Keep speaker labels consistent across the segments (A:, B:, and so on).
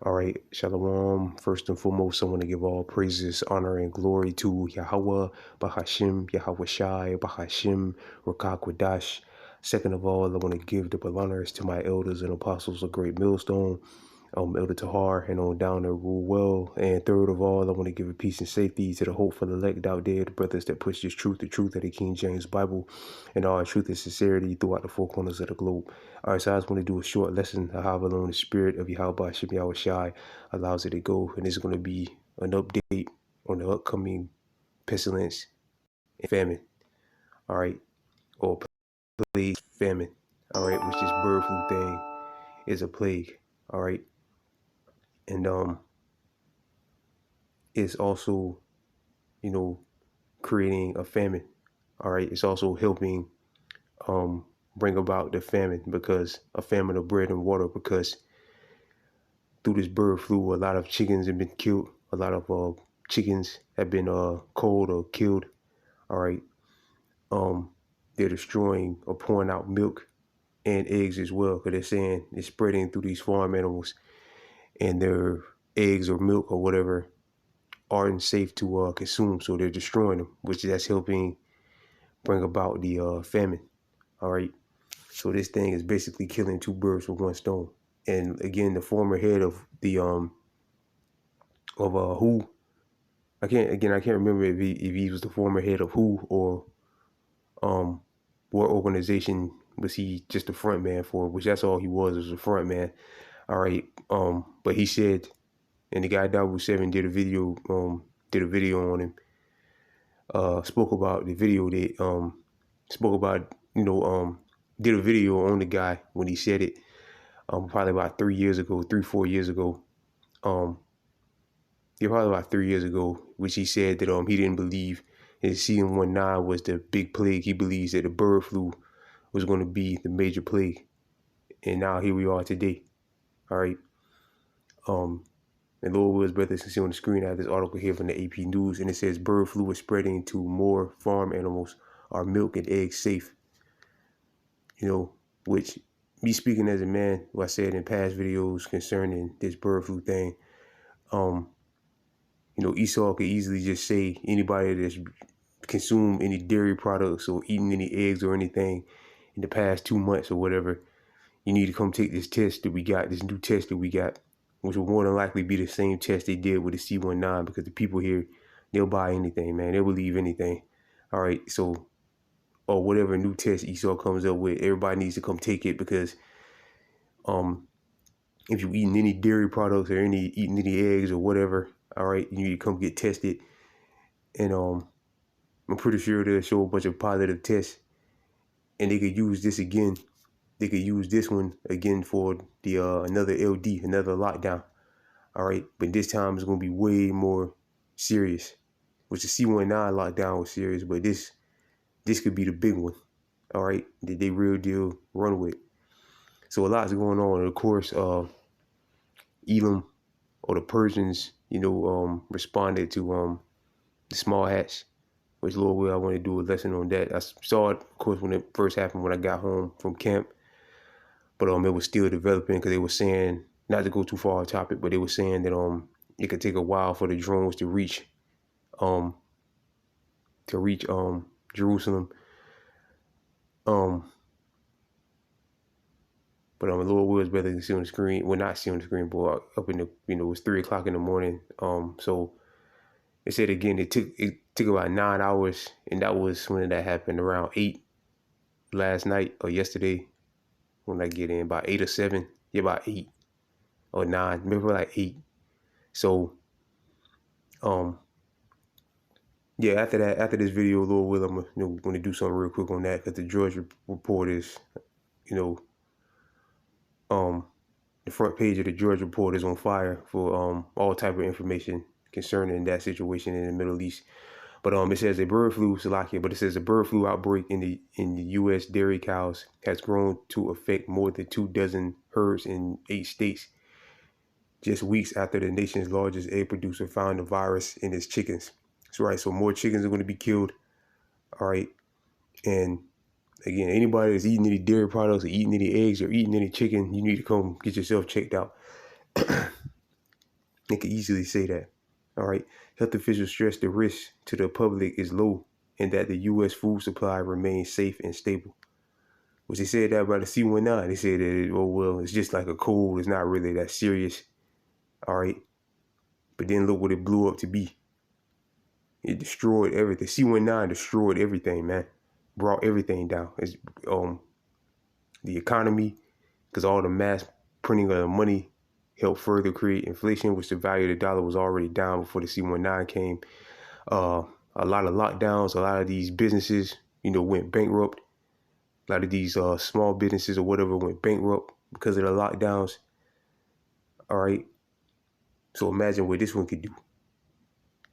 A: All right, Shalom. First and foremost, I want to give all praises, honor, and glory to Yahweh, Bahashim, Yahweh Shai, Bahashim, Rakakwadash. Second of all, I want to give double honors to my elders and apostles of Great Millstone, Elder Tahar, and on down to rule well. And third of all, I want to give a peace and safety to the hopeful elect out there, the brothers that push this truth, the truth of the King James Bible, and all truth and sincerity throughout the four corners of the globe. All right, so I just want to do a short lesson of how alone the spirit of Yahweh Shem Yahweh Shai allows it to go. And it's going to be an update on the upcoming pestilence and famine. All right, or plague famine. All right, which this bird flu thing is a plague. All right, and it's also, creating a famine. All right, it's also helping bring about the famine, because a famine of bread and water, because through this bird flu, a lot of chickens have been killed. A lot of chickens have been cold or killed. All right, they're destroying or pouring out milk and eggs as well, because they're saying it's spreading through these farm animals, and their eggs or milk or whatever aren't safe to consume, so they're destroying them, which that's helping bring about the famine. All right, so this thing is basically killing two birds with one stone. And again, the former head of the who I can't remember if he was the former head of who, or um what organization was he just a front man for, which that's all he was a front man. All right, but he said, and the guy Dabu7 did a video on him, spoke about the video that spoke about, did a video on the guy when he said it, probably about 3 years ago, 4 years ago. um yeah, probably about 3 years ago, which he said that he didn't believe his CM19 was the big plague. He believes that the bird flu was going to be the major plague, and now here we are today. All right, and Lord Will's brothers can see on the screen, I have this article here from the AP News, and it says bird flu is spreading to more farm animals. Are milk and eggs safe? Which, me speaking as a man, what I said in past videos concerning this bird flu thing, um, Esau could easily just say anybody that's consumed any dairy products or eaten any eggs or anything in the past 2 months or whatever, you need to come take this test that we got, this new test that we got, which will more than likely be the same test they did with the C19, because the people here, they'll buy anything, man. They'll believe anything. All right, so, or whatever new test Esau comes up with, everybody needs to come take it, because if you eating any dairy products or eating any eggs or whatever, all right, you need to come get tested. And I'm pretty sure they'll show a bunch of positive tests, and they could use this again. They could use this one again for the another LD, another lockdown. All right, but this time it's gonna be way more serious. Which the C19 lockdown was serious, but this could be the big one. All right, that they real deal run with. So a lot's going on. And of course, Elam, or the Persians, responded to the small hats, which Lord will, I want to do a lesson on that. I saw it, of course, when it first happened when I got home from camp, but it was still developing, because they were saying, not to go too far off topic, but they were saying that it could take a while for the drones to reach um Jerusalem. Um, but Lord will is better than see on the screen. Well, not see on the screen, but up in the, it was 3 o'clock in the morning. So they said again, it took about 9 hours, and that was when that happened, around 8 last night or yesterday. When I get in, about 8 or 7, yeah, about 8 or 9, maybe like 8. So, yeah, after this video, Lord will, I'm going to do something real quick on that, because the Drudge Report is, you know, the front page of the Drudge Report is on fire for all type of information concerning that situation in the Middle East. But it says a bird flu, Salakia, but it says a bird flu outbreak in the U.S. dairy cows has grown to affect more than 24 herds in 8 states, just weeks after the nation's largest egg producer found the virus in its chickens. That's right. So more chickens are going to be killed. All right. And again, anybody that's eating any dairy products or eating any eggs or eating any chicken, you need to come get yourself checked out. They could easily say that. All right. Health officials stress the risk to the public is low and that the U.S. food supply remains safe and stable. Which they said that about the C-19. They said that, oh, well, it's just like a cold. It's not really that serious. All right. But then look what it blew up to be. It destroyed everything. C-19 destroyed everything, man. Brought everything down. It's the economy, because all the mass printing of the money helped further create inflation, which the value of the dollar was already down before the C-19 came. A lot of lockdowns, a lot of these businesses, went bankrupt. A lot of these small businesses or whatever went bankrupt because of the lockdowns. All right. So imagine what this one could do.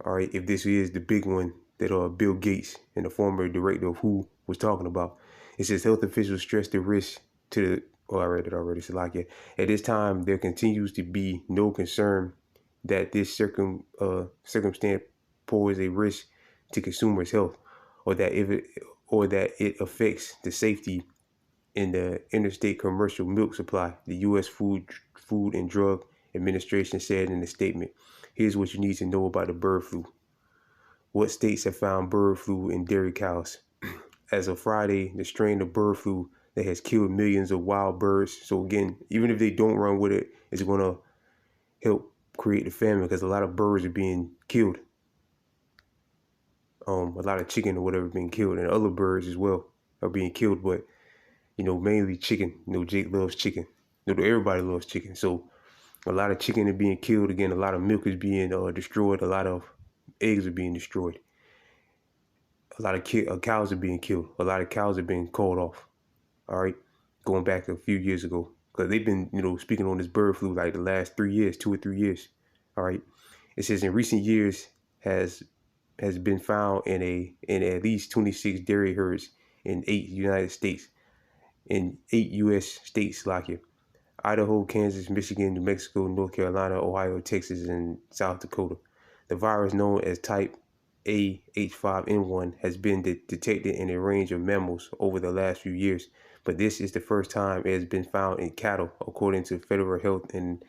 A: All right. If this is the big one that Bill Gates and the former director of WHO was talking about. It says health officials stress the risk to the, I read it already. So like it. At this time, there continues to be no concern that this circumstance poses a risk to consumers' health, or that it affects the safety in the interstate commercial milk supply, the U.S. Food and Drug Administration said in a statement. Here's what you need to know about the bird flu. What states have found bird flu in dairy cows? As of Friday, the strain of bird flu that has killed millions of wild birds. So again, even if they don't run with it, it's going to help create the famine because a lot of birds are being killed. A lot of chicken or whatever being killed, and other birds as well are being killed. But mainly chicken. Jake loves chicken. Everybody loves chicken. So a lot of chicken is being killed. Again, a lot of milk is being destroyed. A lot of eggs are being destroyed. A lot of cows are being killed. A lot of cows are being called off. All right, going back a few years ago, because they've been speaking on this bird flu like the last 3 years, 2 or 3 years. All right, it says in recent years has been found in at least 26 dairy herds in 8 United States. In 8 U.S. states like it. Idaho, Kansas, Michigan, New Mexico, North Carolina, Ohio, Texas, and South Dakota. The virus known as type A H5N1 has been detected in a range of mammals over the last few years, but this is the first time it has been found in cattle, according to federal health and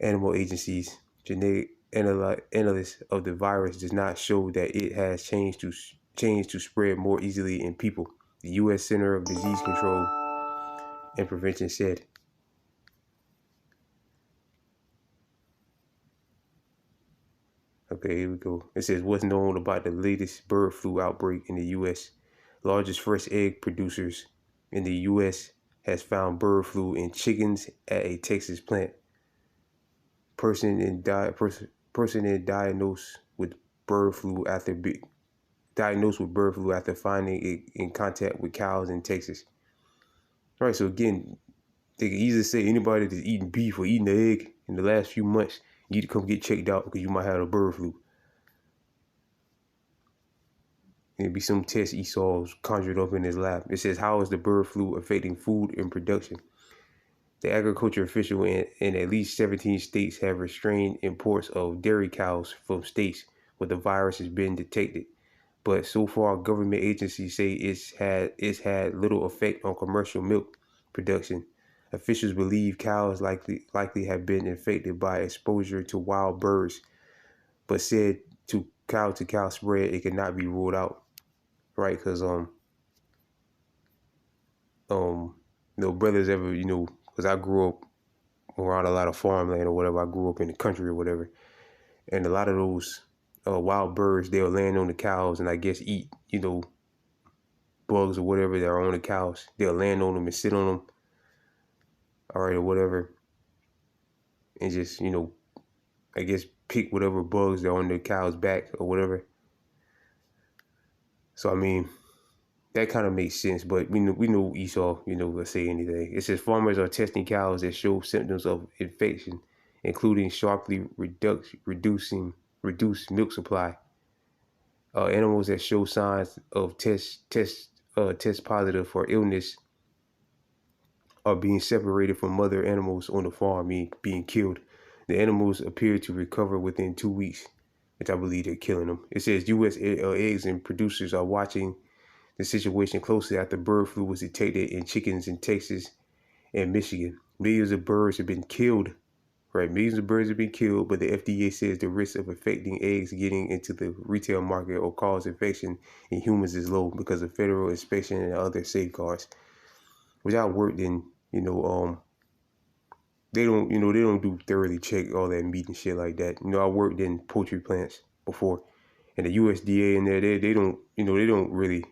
A: animal agencies. Genetic analysis of the virus does not show that it has changed to spread more easily in people. The U.S. Center of Disease Control and Prevention said. Okay, here we go. It says, what's known about the latest bird flu outbreak in the U.S.? Largest fresh egg producers in the U.S. has found bird flu in chickens at a Texas plant. Person diagnosed with bird flu after finding it in contact with cows in Texas. All right, so again, they can easily say anybody that's eating beef or eating the egg in the last few months, you need to come get checked out because you might have a bird flu. It'd be some test Esau's conjured up in his lab. It says, how is the bird flu affecting food and production? The agriculture official in at least 17 states have restrained imports of dairy cows from states where the virus has been detected. But so far, government agencies say it's had little effect on commercial milk production. Officials believe cows likely have been infected by exposure to wild birds, but said to cow spread it cannot be ruled out, right? Because brothers ever because I grew up around a lot of farmland or whatever. I grew up in the country or whatever, and a lot of those wild birds, they'll land on the cows and I guess eat bugs or whatever that are on the cows. They'll land on them and sit on them, all right, or whatever, and just I guess pick whatever bugs that are on the cow's back or whatever. So I mean, that kind of makes sense, but we know Esau will say anything. It says farmers are testing cows that show symptoms of infection, including sharply reduced milk supply. Animals that show signs of test positive for illness are being separated from other animals on the farm, being killed. The animals appear to recover within 2 weeks, which I believe they're killing them. It says U.S. eggs and producers are watching the situation closely after bird flu was detected in chickens in Texas and Michigan. Millions of birds have been killed, Right, millions of birds have been killed, but the FDA says the risk of affecting eggs getting into the retail market or cause infection in humans is low because of federal inspection and other safeguards. Which I worked in, they don't do thoroughly check all that meat and shit like that. I worked in poultry plants before, and the USDA in there, they don't, they don't really,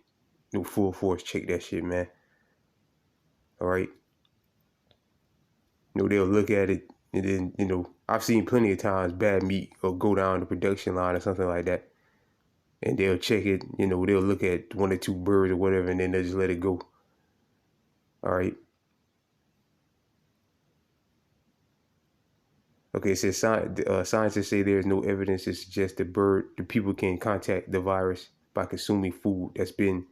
A: full force check that shit, man. All right, they'll look at it, and then, I've seen plenty of times bad meat or go down the production line or something like that, and they'll check it, they'll look at one or two birds or whatever, and then they'll just let it go. All right. Okay, it says scientists say there is no evidence to suggest the people can contact the virus by consuming food that's been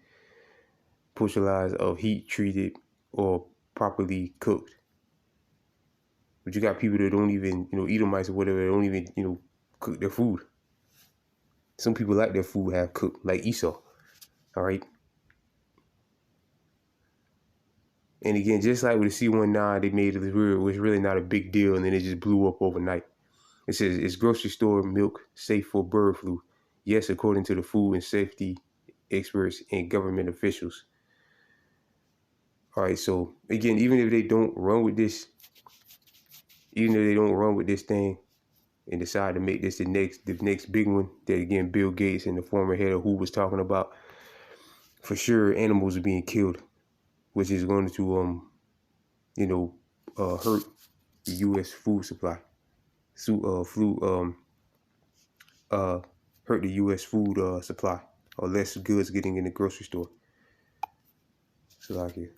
A: pasteurized or heat treated or properly cooked. But you got people that don't even, Edomites or whatever, they don't even, cook their food. Some people like their food half cooked, like Esau. All right. And again, just like with the C-19, they made it was really not a big deal, and then it just blew up overnight. It says, is grocery store milk safe for bird flu? Yes, according to the food and safety experts and government officials. All right, so again, even if they don't run with this, thing and decide to make this the next big one, that again, Bill Gates and the former head of WHO was talking about, for sure animals are being killed, which is going to hurt the U.S. food supply. Hurt the U.S. food supply, or less goods getting in the grocery store. So like here,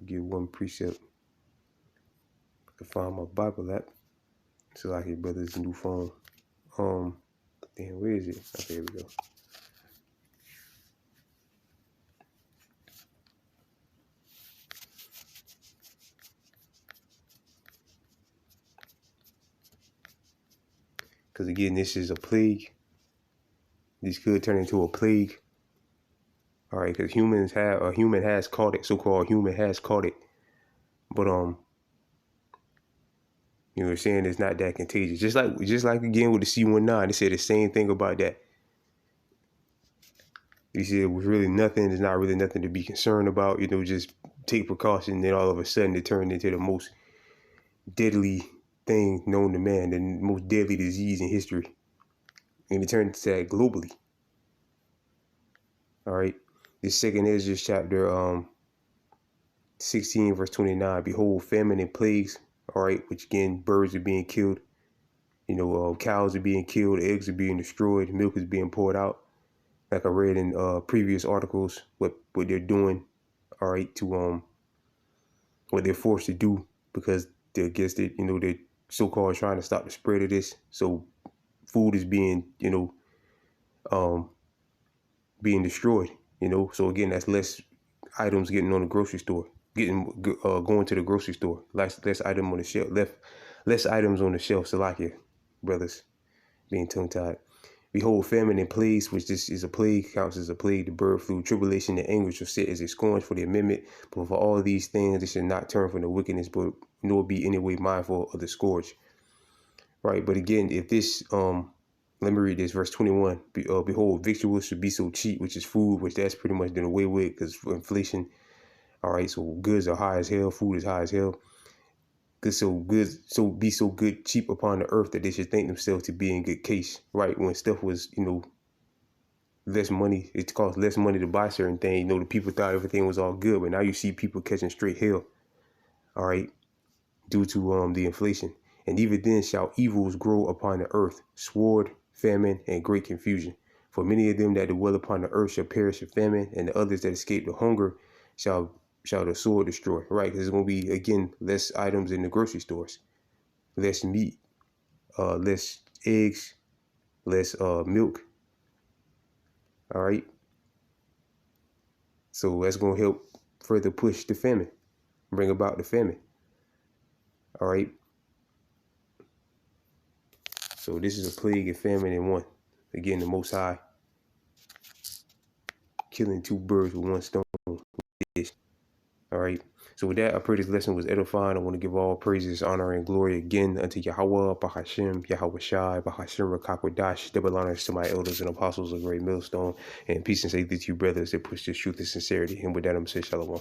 A: give one precept to find my Bible app. So like here, brother's new phone. Damn, where is it? Okay, here we go. Because again, this is a plague. This could turn into a plague. All right, because human has caught it. So-called human has caught it. But they're saying it's not that contagious. Just like again with the C-19, they said the same thing about that. They said it was really nothing. There's not really nothing to be concerned about. Just take precaution. Then all of a sudden, it turned into the most deadly thing known to man, the most deadly disease in history, and it turned into that globally. All right, this second Ezra chapter 16 verse 29. Behold, famine and plagues. All right, which again, birds are being killed. Cows are being killed, eggs are being destroyed, milk is being poured out. Like I read in previous articles, what they're doing, all right, to what they're forced to do because they're so-called trying to stop the spread of this. So food is being, being destroyed. So again, that's less items getting on the grocery store, going to the grocery store. Less item on the shelf, less items on the shelf. Salakia, brothers, being tongue-tied. Behold, famine and plagues, which this is a plague, counts as a plague, the bird flu, tribulation and anguish will sit as a scorn for the amendment. But for all these things, they should not turn from the wickedness, but nor be any way mindful of the scourge. Right, but again, if this, let me read this, verse 21. Behold, victuals should be so cheap, which is food, which that's pretty much done away with because inflation. All right, so goods are high as hell, food is high as hell. Goods so be so good cheap upon the earth that they should think themselves to be in good case. Right, when stuff was, less money, it cost less money to buy certain things. The people thought everything was all good, but now you see people catching straight hell. All right, due to the inflation. And even then shall evils grow upon the earth, sword, famine, and great confusion. For many of them that dwell upon the earth shall perish of famine, and the others that escape the hunger shall the sword destroy. Right, because there's going to be, again, less items in the grocery stores, less meat, less eggs, less milk. All right, so that's going to help further push the famine, bring about the famine. All right. So this is a plague and famine in one. Again, the Most High killing two birds with one stone. All right. So with that, I pray this lesson was edifying. I want to give all praises, honor, and glory again unto Yahweh, Bahashem, Yahweh Shai, Bahashem, Rakakwadash, double honors to my elders and apostles of Great Millstone, and peace and safety to you brothers that push this truth and sincerity. And with that, I'm going to say shalom.